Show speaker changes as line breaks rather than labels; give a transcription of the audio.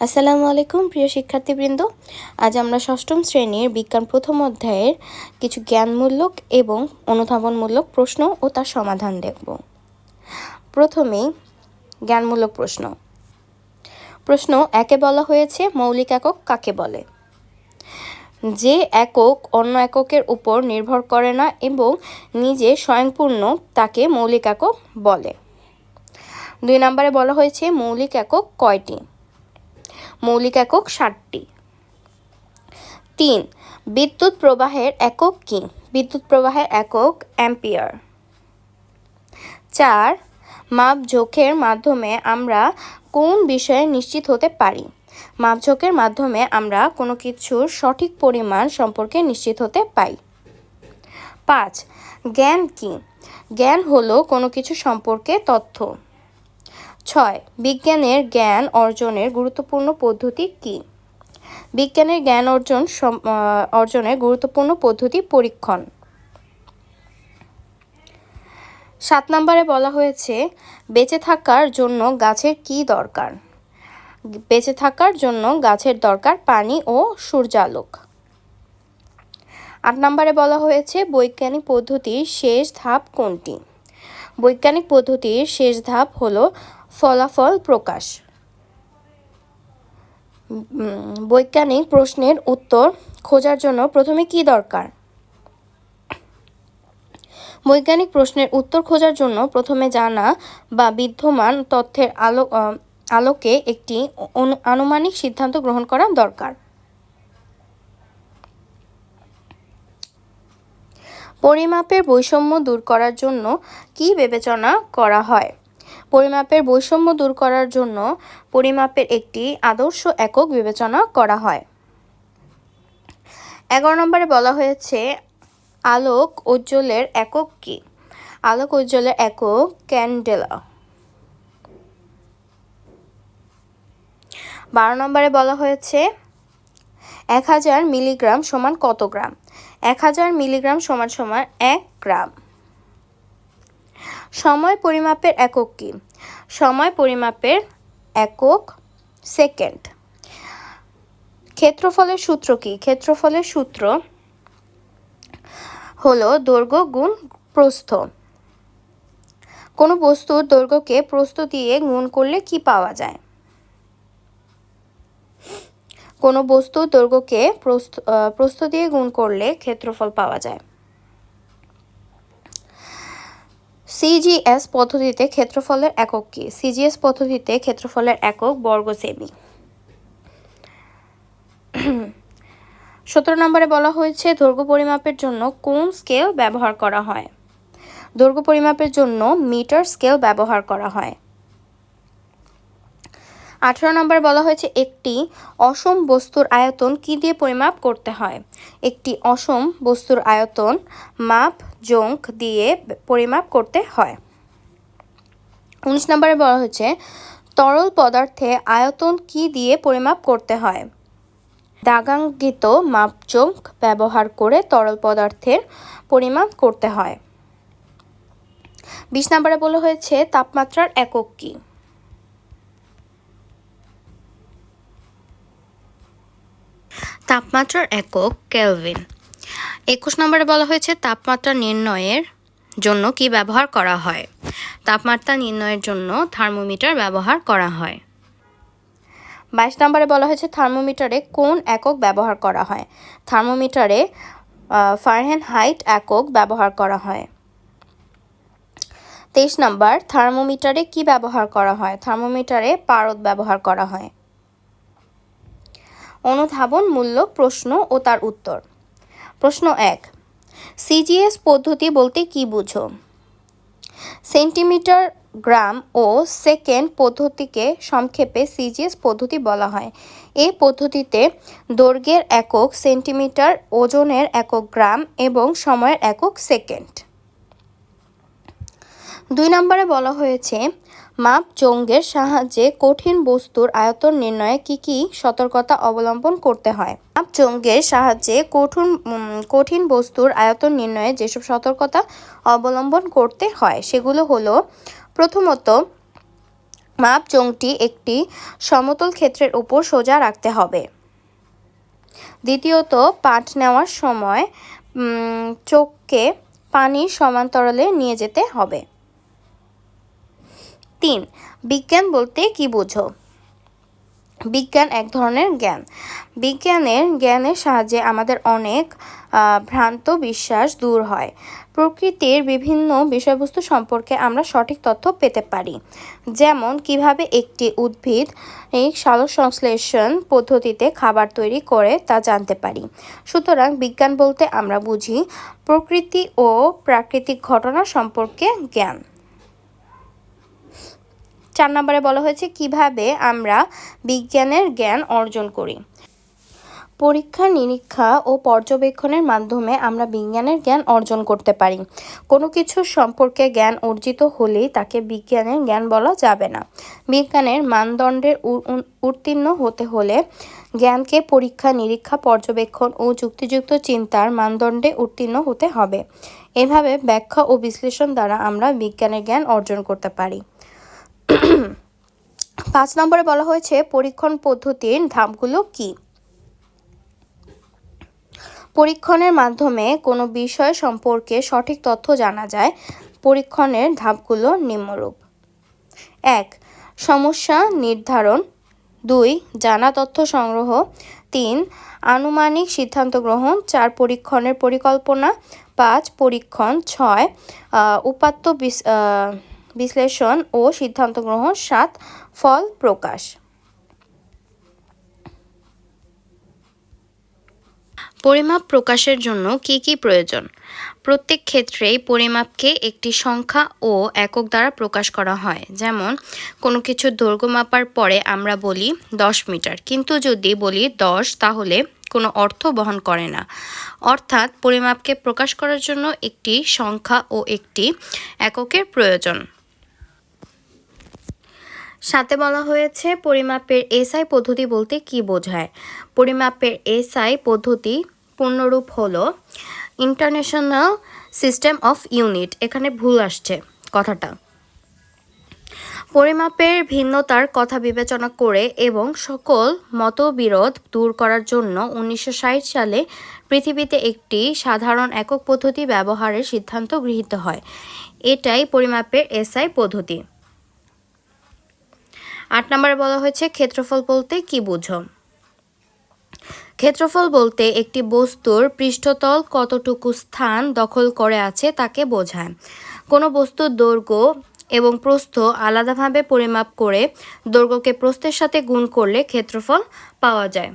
আসসালামু আলাইকুম প্রিয় শিক্ষার্থীবৃন্দ। আজ আমরা ষষ্ঠম শ্রেণীর বিজ্ঞান প্রথম অধ্যায়ের কিছু জ্ঞানমূলক এবং অনুধাবনমূলক প্রশ্ন ও তার সমাধান দেখব। প্রথমেই জ্ঞানমূলক প্রশ্ন। প্রশ্ন একে বলা হয়েছে মৌলিক একক কাকে বলে? যে একক অন্য এককের উপর নির্ভর করে না এবং নিজে স্বয়ংপূর্ণ তাকে মৌলিক একক বলে। 2 নম্বরে বলা হয়েছে মৌলিক একক কয়টি? মৌলিক একক 7টি। 3 বিদ্যুৎ প্রবাহের একক কি? বিদ্যুৎ প্রবাহের একক অ্যাম্পিয়ার। 4 মাপঝোঁকের মাধ্যমে আমরা কোন বিষয়ে নিশ্চিত হতে পারি? মাপঝোঁকের মাধ্যমে আমরা কোনো কিছুর সঠিক পরিমাণ সম্পর্কে নিশ্চিত হতে পারি। 5 জ্ঞান কি? জ্ঞান হলো কোনো কিছু সম্পর্কে তথ্য। 6 বিজ্ঞানের জ্ঞান অর্জনের গুরুত্বপূর্ণ পদ্ধতি কি? বিজ্ঞানের জ্ঞান অর্জনের গুরুত্বপূর্ণ পদ্ধতি পরীক্ষণ। 7 নম্বরে বলা হয়েছে বেঁচে থাকার জন্য গাছের কি দরকার? বেঁচে থাকার জন্য গাছের দরকার পানি ও সূর্যালোক। 8 নম্বরে বলা হয়েছে বৈজ্ঞানিক পদ্ধতির শেষ ধাপ কোনটি? বৈজ্ঞানিক পদ্ধতির শেষ ধাপ হলো ফলাফল প্রকাশ। বৈজ্ঞানিক প্রশ্নের উত্তর খোঁজার জন্য প্রথমে কি দরকার? বৈজ্ঞানিক প্রশ্নের উত্তর খোঁজার জন্য প্রথমে জানা বা বিদ্যমান তথ্যের আলোকে একটি আনুমানিক সিদ্ধান্ত গ্রহণ করা দরকার। পরিমাপের বৈষম্য দূর করার জন্য কি বিবেচনা করা হয়? পরিমাপের বৈষম্য দূর করার জন্য পরিমাপের একটি আদর্শ একক বিবেচনা করা হয়। 11 নম্বরে বলা হয়েছে আলোক উজ্জ্বলের একক কি? আলোক উজ্জ্বলের একক ক্যান্ডেলা। 12 নম্বরে বলা হয়েছে 1000 মিলিগ্রাম সমান কত গ্রাম? 1000 মিলিগ্রাম সমান 1 গ্রাম। সময় পরিমাপের একক কি? সময় পরিমাপের একক সেকেন্ড। ক্ষেত্রফলের সূত্র কি? ক্ষেত্রফলের সূত্র হলো দৈর্ঘ্য গুণ প্রস্থ। কোনো বস্তুর দৈর্ঘ্যকে প্রস্থ দিয়ে গুণ করলে কি পাওয়া যায়? কোনো বস্তুর দৈর্ঘ্যকে প্রস্থ দিয়ে গুণ করলে ক্ষেত্রফল পাওয়া যায়। সিজিএস পদ্ধতিতে ক্ষেত্রফলের একক কি? সিজিএস পদ্ধতিতে ক্ষেত্রফলের একক বর্গ সেমি। 17 নম্বরে বলা হয়েছে দৈর্ঘ্য পরিমাপের জন্য কোন স্কেল ব্যবহার করা হয়? দৈর্ঘ্য পরিমাপের জন্য মিটার স্কেল ব্যবহার করা হয়। 18 নম্বরে বলা হয়েছে একটি অসম বস্তুর আয়তন কি দিয়ে পরিমাপ করতে হয়? একটি অসম বস্তুর আয়তন মাপজোঁক দিয়ে পরিমাপ করতে হয়। 19 নম্বরে বলা হয়েছে তরল পদার্থে আয়তন কি দিয়ে পরিমাপ করতে হয়? দাগাঙ্কিত মাপজোঁক ব্যবহার করে তরল পদার্থের পরিমাপ করতে হয়। 20 নম্বরে বলা হয়েছে তাপমাত্রার একক কি? তাপমাত্রার একক কেলভিন। 21 নম্বরে বলা হয়েছে তাপমাত্রা নির্ণয়ের জন্য কি ব্যবহার করা হয়? তাপমাত্রা নির্ণয়ের জন্য থার্মোমিটার ব্যবহার করা হয়। 22 নম্বরে বলা হয়েছে থার্মোমিটারে কোন একক ব্যবহার করা হয়? থার্মোমিটারে ফারেনহাইট একক ব্যবহার করা হয়। 23 নম্বর থার্মোমিটারে কি ব্যবহার করা হয়? থার্মোমিটারে পারদ ব্যবহার করা হয়। অনুধাবনমূলক প্রশ্ন ও তার উত্তর। প্রশ্ন 1 সিজিএস পদ্ধতি বলতে কি বুঝো? সেন্টিমিটার গ্রাম ও সেকেন্ড পদ্ধতিকে সংক্ষেপে সিজিএস পদ্ধতি বলা হয়। এই পদ্ধতিতে দৈর্ঘ্যের একক সেন্টিমিটার, ওজনের একক গ্রাম এবং সময়ের একক সেকেন্ড। 2 নম্বরে বলা হয়েছে মাপজোঁকের সাহায্যে কঠিন বস্তুর আয়তন নির্ণয়ে কি কি সতর্কতা অবলম্বন করতে হয়? মাপজোঁকের সাহায্যে কঠিন বস্তুর আয়তন নির্ণয়ে যেসব সতর্কতা অবলম্বন করতে হয় সেগুলো হলো প্রথমত মাপ চোঙটি একটি সমতল ক্ষেত্রের উপর সোজা রাখতে হবে। দ্বিতীয়ত, পাঠ নেওয়ার সময় চোখকে পানির সমান্তরালে নিয়ে যেতে হবে। 3. বিজ্ঞান বলতে কি বোঝো? বিজ্ঞান এক ধরনের জ্ঞান। জ্ঞানের সাহায্যে আমাদের অনেক ভ্রান্ত বিশ্বাস দূর হয়। প্রকৃতির বিভিন্ন বিষয়বস্তু সম্পর্কে আমরা সঠিক তথ্য পেতে পারি, যেমন কিভাবে একটি উদ্ভিদ এই সালোকসংশ্লেষণ পদ্ধতিতে খাবার তৈরি করে তা জানতে পারি। সুতরাং বিজ্ঞান বলতে আমরা বুঝি প্রকৃতি ও প্রাকৃতিক ঘটনা সম্পর্কে জ্ঞান। 4 নম্বরে বলা হয়েছে কিভাবে আমরা বিজ্ঞানের জ্ঞান অর্জন করি। পরীক্ষা নিরীক্ষা ও পর্যবেক্ষণের মাধ্যমে আমরা বিজ্ঞানের জ্ঞান অর্জন করতে পারি। কোনো কিছু সম্পর্কে জ্ঞান অর্জিত হলেই তাকে বিজ্ঞানের জ্ঞান বলা যাবে না। বিজ্ঞানের মানদণ্ডে উত্তীর্ণ হতে হলে জ্ঞানকে পরীক্ষা নিরীক্ষা পর্যবেক্ষণ ও যুক্তিযুক্ত চিন্তার মানদণ্ডে উত্তীর্ণ হতে হবে। এভাবে ব্যাখ্যা ও বিশ্লেষণ দ্বারা আমরা বিজ্ঞানের জ্ঞান অর্জন করতে পারি। 5 নম্বরে বলা হয়েছে পরীক্ষণ পদ্ধতির ধাপগুলো কি? পরীক্ষণের মাধ্যমে কোনো বিষয় সম্পর্কে সঠিক তথ্য জানা যায়। পরীক্ষণের ধাপগুলো নিম্নরূপ: 1. সমস্যা নির্ধারণ। 2. জানা তথ্য সংগ্রহ। 3. আনুমানিক সিদ্ধান্ত গ্রহণ। 4. পরীক্ষণের পরিকল্পনা। 5. পরীক্ষণ। 6. উপাত্ত বিশ্লেষণ ও সিদ্ধান্ত গ্রহণ। 7. ফল প্রকাশ। পরিমাপ প্রকাশের জন্য কি কি প্রয়োজন? প্রত্যেক ক্ষেত্রেই পরিমাপকে একটি সংখ্যা ও একক দ্বারা প্রকাশ করা হয়। যেমন কোনো কিছুর দৈর্ঘ্য মাপার পরে আমরা বলি 10 মিটার, কিন্তু যদি বলি 10 তাহলে কোনো অর্থ বহন করে না। অর্থাৎ পরিমাপকে প্রকাশ করার জন্য একটি সংখ্যা ও একটি এককের প্রয়োজন। সাথে বলা হয়েছে পরিমাপের এসআই পদ্ধতি বলতে কি বোঝায়? পরিমাপের এসআই পদ্ধতি পূর্ণরূপ হলো ইন্টারন্যাশনাল সিস্টেম অফ ইউনিট। এখানে ভুল আসছে কথাটা। পরিমাপের ভিন্নতার কথা বিবেচনা করে এবং সকল মতবিরোধ দূর করার জন্য 1960 সালে পৃথিবীতে একটি সাধারণ একক পদ্ধতি ব্যবহারের সিদ্ধান্ত গৃহীত হয়। এটাই পরিমাপের এসআই পদ্ধতি। 8 নম্বরে বলা হয়েছে ক্ষেত্রফল বলতে কি বোঝো? ক্ষেত্রফল বলতে একটি বস্তুর পৃষ্ঠতল কতটুকু স্থান দখল করে আছে তাকে বোঝায়। কোনো বস্তুর দৈর্ঘ্য এবং প্রস্থ আলাদাভাবে পরিমাপ করে দৈর্ঘ্যকে প্রস্থের সাথে গুণ করলে ক্ষেত্রফল পাওয়া যায়।